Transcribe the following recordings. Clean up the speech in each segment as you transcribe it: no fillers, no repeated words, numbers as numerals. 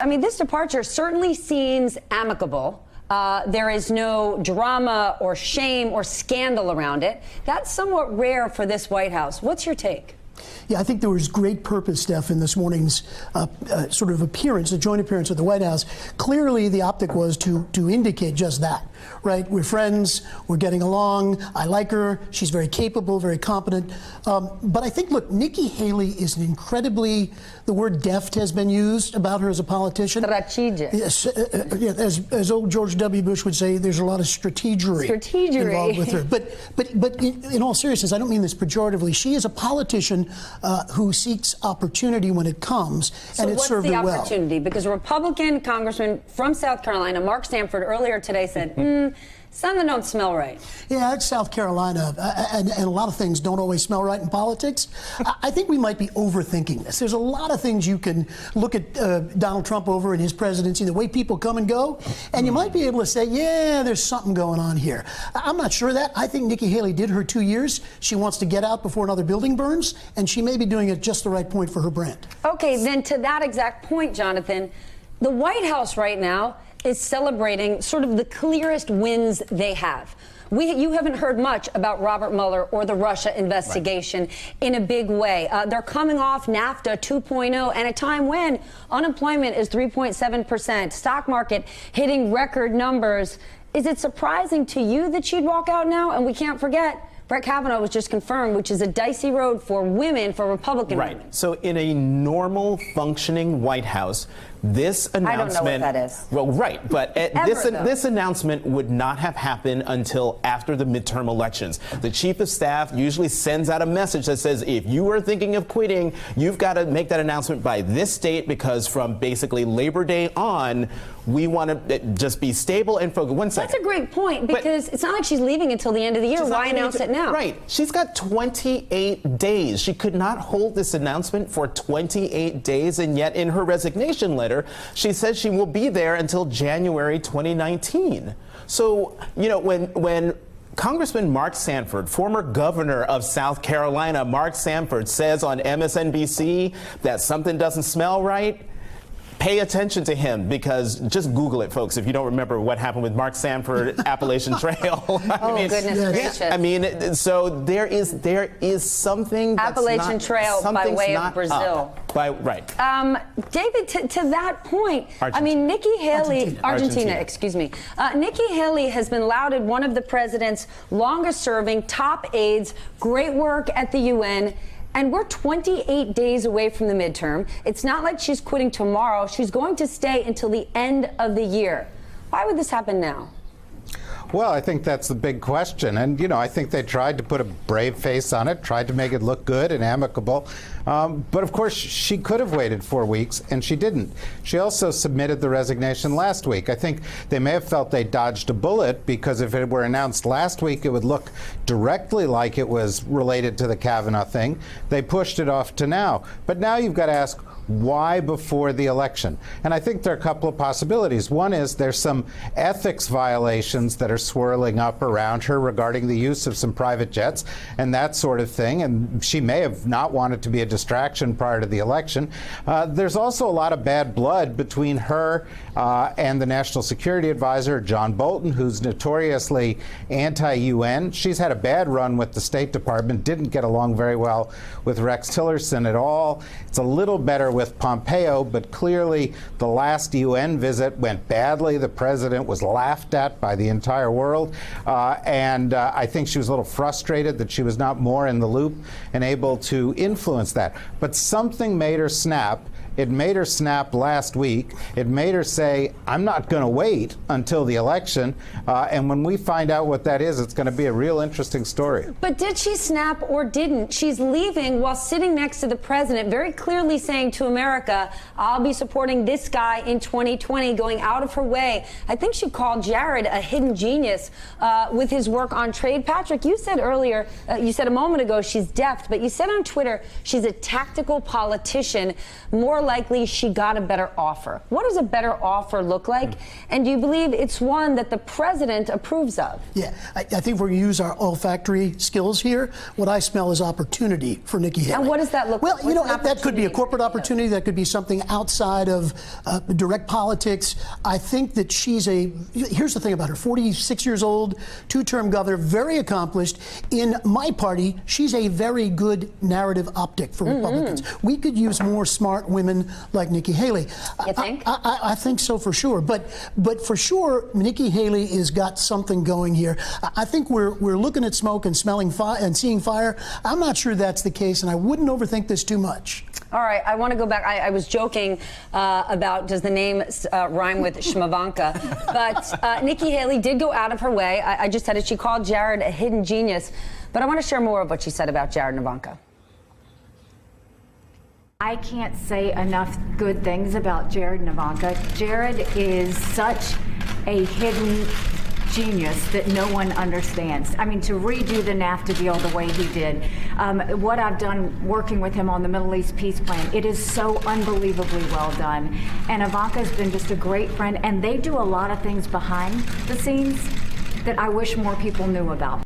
I mean, this departure certainly seems amicable. There is no drama or shame or scandal around it. That's somewhat rare for this White House. What's your take? Yeah, I think there was great purpose, Steph, in this morning's sort of appearance, the joint appearance at the White House. Clearly, the optic was to indicate just that, right? We're friends, we're getting along, I like her, she's very capable, very competent. But I think, look, Nikki Haley is an incredibly, the word deft has been used about her as a politician. Strategic. Yes, as old George W. Bush would say, there's a lot of strategery involved with her. But in all seriousness, I don't mean this pejoratively. She is a politician who seeks opportunity when it comes, and it served her well. So what's the opportunity? Because a Republican congressman from South Carolina, Mark Sanford, earlier today said, something don't smell right. Yeah, it's South Carolina, and a lot of things don't always smell right in politics. I think we might be overthinking this. There's a lot of things you can look at Donald Trump over in his presidency, the way people come and go, and you might be able to say, yeah, there's something going on here. I'm not sure of that. I think Nikki Haley did her 2 years. She wants to get out before another building burns, and she may be doing it just the right point for her brand. Okay, then to that exact point, Jonathan, the White House right now is celebrating sort of the clearest wins they have. You haven't heard much about Robert Mueller or the Russia investigation in a big way. They're coming off NAFTA 2.0 and a time when unemployment is 3.7%, stock market hitting record numbers. Is it surprising to you that she'd walk out now? And we can't forget, Brett Kavanaugh was just confirmed, which is a dicey road for women, for Republican women. So in a normal functioning White House, this announcement... I don't know what that is. Well, right, but this announcement would not have happened until after the midterm elections. The chief of staff usually sends out a message that says, if you are thinking of quitting, you've got to make that announcement by this date, because from basically Labor Day on, we want to just be stable and focused. One second. That's a great point, because it's not like she's leaving until the end of the year. Why announce it now? Right. She's got 28 days. She could not hold this announcement for 28 days, and yet in her resignation letter, she says she will be there until January 2019. So, you know, when Congressman Mark Sanford, former governor of South Carolina, Mark Sanford, says on MSNBC that something doesn't smell right, pay attention to him, because just Google it, folks, if you don't remember what happened with Mark Sanford, Appalachian Trail. Goodness gracious. I mean, so there is something that's Appalachian Trail by way of Brazil. Right. David, to that point, I mean, Nikki Haley, Argentina, excuse me. Nikki Haley has been lauded one of the president's longest serving top aides, great work at the UN. And we're 28 days away from the midterm. It's not like she's quitting tomorrow. She's going to stay until the end of the year. Why would this happen now? Well, I think that's the big question. And, you know, I think they tried to put a brave face on it, tried to make it look good and amicable. But, of course, she could have waited 4 weeks, and she didn't. She also submitted the resignation last week. I think they may have felt they dodged a bullet, because if it were announced last week, it would look directly like it was related to the Kavanaugh thing. They pushed it off to now. But now you've got to ask, why before the election? And I think there are a couple of possibilities. One is there's some ethics violations that are swirling up around her regarding the use of some private jets and that sort of thing, and she may have not wanted to be a distraction prior to the election. There's also a lot of bad blood between her and the National Security Advisor, John Bolton, who's notoriously anti-UN. She's had a bad run with the State Department, didn't get along very well with Rex Tillerson at all. It's a little better with Pompeo, but clearly the last UN visit went badly. The president was laughed at by the entire world, and I think she was a little frustrated that she was not more in the loop and able to influence that. But something made her snap. It made her snap last week. It made her say, I'm not going to wait until the election. And when we find out what that is, it's going to be a real interesting story. But did she snap or didn't? She's leaving while sitting next to the president, very clearly saying to America, I'll be supporting this guy in 2020, going out of her way. I think she called Jared a hidden genius with his work on trade. Patrick, you said earlier, you said a moment ago, she's deft, but you said on Twitter, she's a tactical politician, more or likely she got a better offer. What does a better offer look like? And do you believe it's one that the president approves of? Yeah, I think if we're going to use our olfactory skills here, what I smell is opportunity for Nikki Haley. And what does that look like? Well, that could be a corporate opportunity. That could be something outside of direct politics. I think that here's the thing about her, 46 years old, two-term governor, very accomplished. In my party, she's a very good narrative optic for Republicans. We could use more smart women like Nikki Haley. You think? I think so for sure. But for sure, Nikki Haley has got something going here. I think we're looking at smoke and smelling fire and seeing fire. I'm not sure that's the case, and I wouldn't overthink this too much. All right, I want to go back. I was joking about does the name rhyme with Shmavanka, but Nikki Haley did go out of her way. I just said it. She called Jared a hidden genius, but I want to share more of what she said about Jared and Ivanka. I can't say enough good things about Jared and Ivanka. Jared is such a hidden genius that no one understands. I mean, to redo the NAFTA deal the way he did, what I've done working with him on the Middle East peace plan, it is so unbelievably well done. And Ivanka's been just a great friend, and they do a lot of things behind the scenes that I wish more people knew about.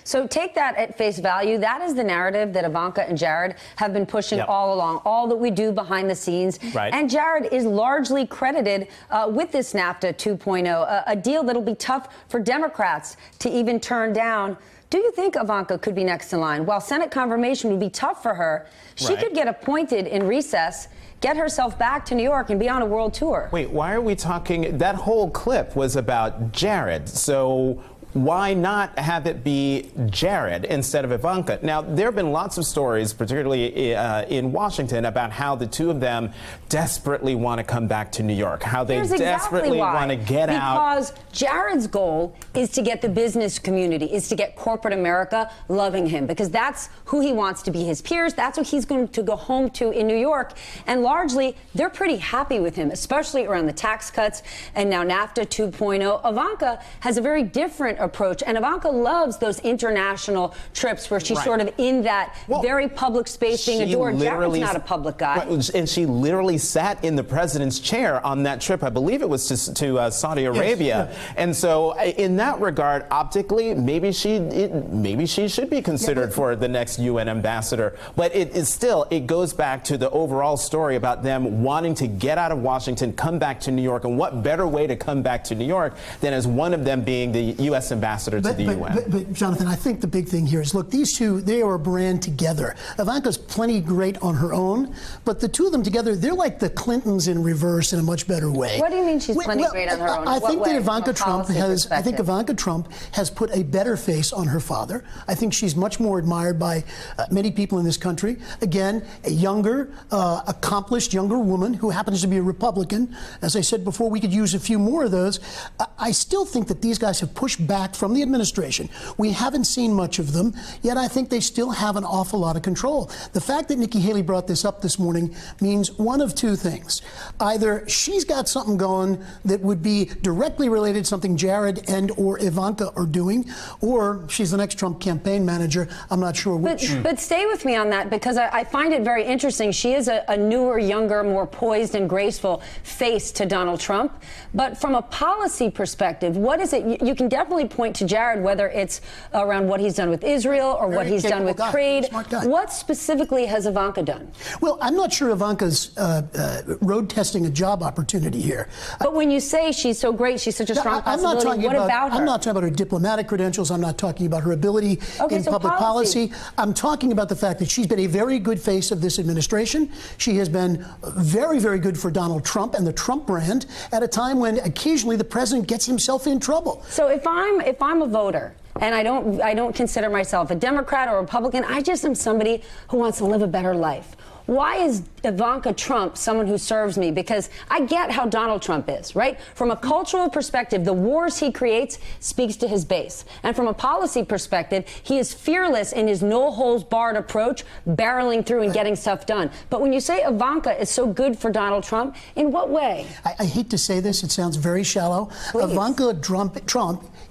So take that at face value. That is the narrative that Ivanka and Jared have been pushing all along, all that we do behind the scenes. Right. And Jared is largely credited with this NAFTA 2.0, a deal that'll be tough for Democrats to even turn down. Do you think Ivanka could be next in line? While Senate confirmation would be tough for her, she could get appointed in recess, get herself back to New York, and be on a world tour. Wait, why are we talking? That whole clip was about Jared. So why not have it be Jared instead of Ivanka? Now, there have been lots of stories, particularly in Washington, about how the two of them desperately want to come back to New York, how they desperately want to get out. Because Jared's goal is to get the business community, is to get corporate America loving him, because that's who he wants to be his peers. That's what he's going to go home to in New York. And largely, they're pretty happy with him, especially around the tax cuts and now NAFTA 2.0. Ivanka has a very different approach, and Ivanka loves those international trips where she's sort of in that very public space being adored. Jared's not a public guy. And she literally sat in the president's chair on that trip. I believe it was to Saudi Arabia. Yes. And so in that regard, optically, maybe she should be considered for the next UN ambassador. But it goes back to the overall story about them wanting to get out of Washington, come back to New York. And what better way to come back to New York than as one of them being the U.S. ambassador to the UN. But Jonathan, I think the big thing here is, look, these two, they are a brand together. Ivanka's plenty great on her own, but the two of them together, they're like the Clintons in reverse in a much better way. What do you mean she's plenty great on her own? I think that Ivanka Trump has put a better face on her father. I think she's much more admired by many people in this country. Again, a younger, accomplished younger woman who happens to be a Republican. As I said before, we could use a few more of those. I still think that these guys have pushed back from the administration. We haven't seen much of them, yet I think they still have an awful lot of control. The fact that Nikki Haley brought this up this morning means one of two things. Either she's got something going that would be directly related to something Jared and or Ivanka are doing, or she's the next Trump campaign manager. I'm not sure which. But stay with me on that, because I find it very interesting. She is a newer, younger, more poised and graceful face to Donald Trump. But from a policy perspective, what is it? You can definitely point to Jared, whether it's around what he's done with Israel or what he's done with trade. What specifically has Ivanka done? Well, I'm not sure Ivanka's road testing a job opportunity here. But when you say she's so great, she's such a strong possibility, what about her? I'm not talking about her diplomatic credentials. I'm not talking about her ability in public policy. I'm talking about the fact that she's been a very good face of this administration. She has been very, very good for Donald Trump and the Trump brand at a time when occasionally the president gets himself in trouble. So if I'm a voter, and I don't consider myself a Democrat or a Republican, I just am somebody who wants to live a better life. Why is Ivanka Trump someone who serves me? Because I get how Donald Trump is, right? From a cultural perspective, the wars he creates speaks to his base. And from a policy perspective, he is fearless in his no-holds-barred approach, barreling through and getting stuff done. But when you say Ivanka is so good for Donald Trump, in what way? I hate to say this, it sounds very shallow. Please. Ivanka Trump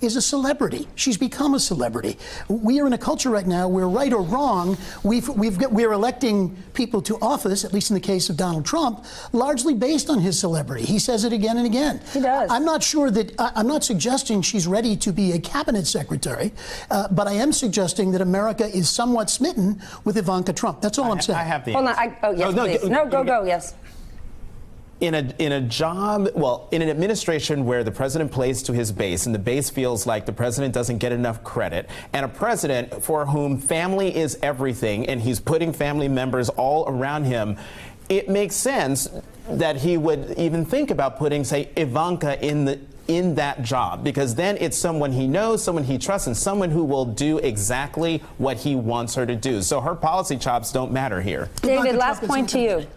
is a celebrity. She's become a celebrity. We are in a culture right now where, right or wrong, we're electing people to office, at least in the case of Donald Trump, largely based on his celebrity. He says it again and again. He does. I'm not sure that, I'm not suggesting she's ready to be a cabinet secretary, but I am suggesting that America is somewhat smitten with Ivanka Trump. That's all I'm saying. I have the Hold on. Yes, please. No, go, yes. In a job, well, in an administration where the president plays to his base and the base feels like the president doesn't get enough credit, and a president for whom family is everything and he's putting family members all around him, it makes sense that he would even think about putting, say, Ivanka in that job, because then it's someone he knows, someone he trusts, and someone who will do exactly what he wants her to do. So her policy chops don't matter here. David, last point to you.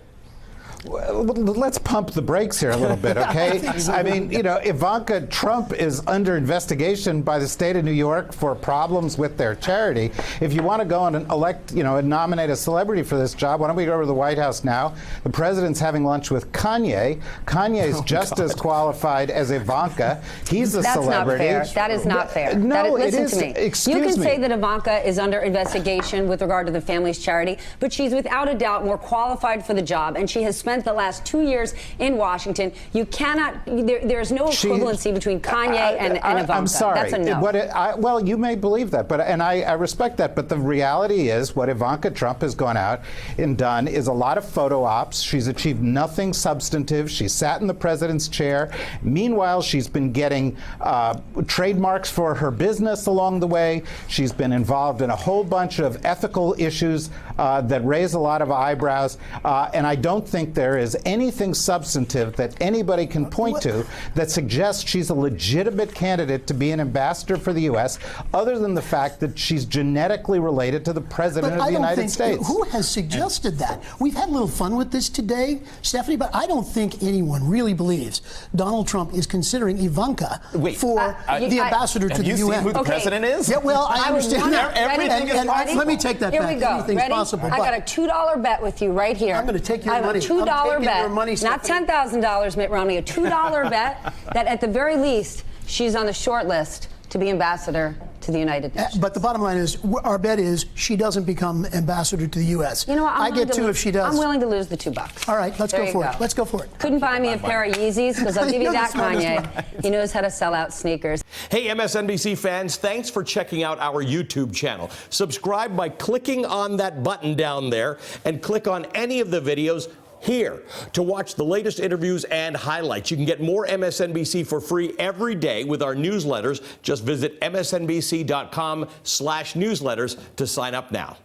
Well, let's pump the brakes here a little bit, okay? I mean, you know, Ivanka Trump is under investigation by the state of New York for problems with their charity. If you want to go and elect, you know, and nominate a celebrity for this job, why don't we go over to the White House now? The president's having lunch with Kanye. Kanye's just as qualified as Ivanka. He's a celebrity. That's not fair. That is not fair. No, listen it is. To me. Excuse me. You can say that Ivanka is under investigation with regard to the family's charity, but she's without a doubt more qualified for the job, and she has spent the last 2 years in Washington. You cannot, there's no equivalency between Kanye and Ivanka. I'm sorry. That's a no. Well, you may believe that, and I respect that, but the reality is what Ivanka Trump has gone out and done is a lot of photo ops. She's achieved nothing substantive. She sat in the president's chair. Meanwhile, she's been getting trademarks for her business along the way. She's been involved in a whole bunch of ethical issues that raise a lot of eyebrows, and I don't think there is anything substantive that anybody can point to that suggests she's a legitimate candidate to be an ambassador for the U.S., other than the fact that she's genetically related to the President of the United States. Who has suggested that? We've had a little fun with this today, Stephanie, but I don't think anyone really believes Donald Trump is considering Ivanka for the ambassador to the UN. Have you seen who the president is? Yeah, well, I understand that. Everything is possible. Let me take that Here back. we go. Anything's Ready? possible. I got a $2 bet with you right here. I'm going to take your money. I have a $2 bet, your money, not $10,000, Mitt Romney, a $2 bet that at the very least she's on the short list to be ambassador to the United Nations. But the bottom line is, our bet is she doesn't become ambassador to the U.S. You know what? I get two if she does. I'm willing to lose the $2. All right, let's go for it. Let's go for it. Couldn't buy me a pair of Yeezys, because I'll give you that, Kanye. He knows how to sell out sneakers. Hey, MSNBC fans, thanks for checking out our YouTube channel. Subscribe by clicking on that button down there and click on any of the videos here to watch the latest interviews and highlights. You can get more MSNBC for free every day with our newsletters. Just visit msnbc.com/newsletters to sign up now.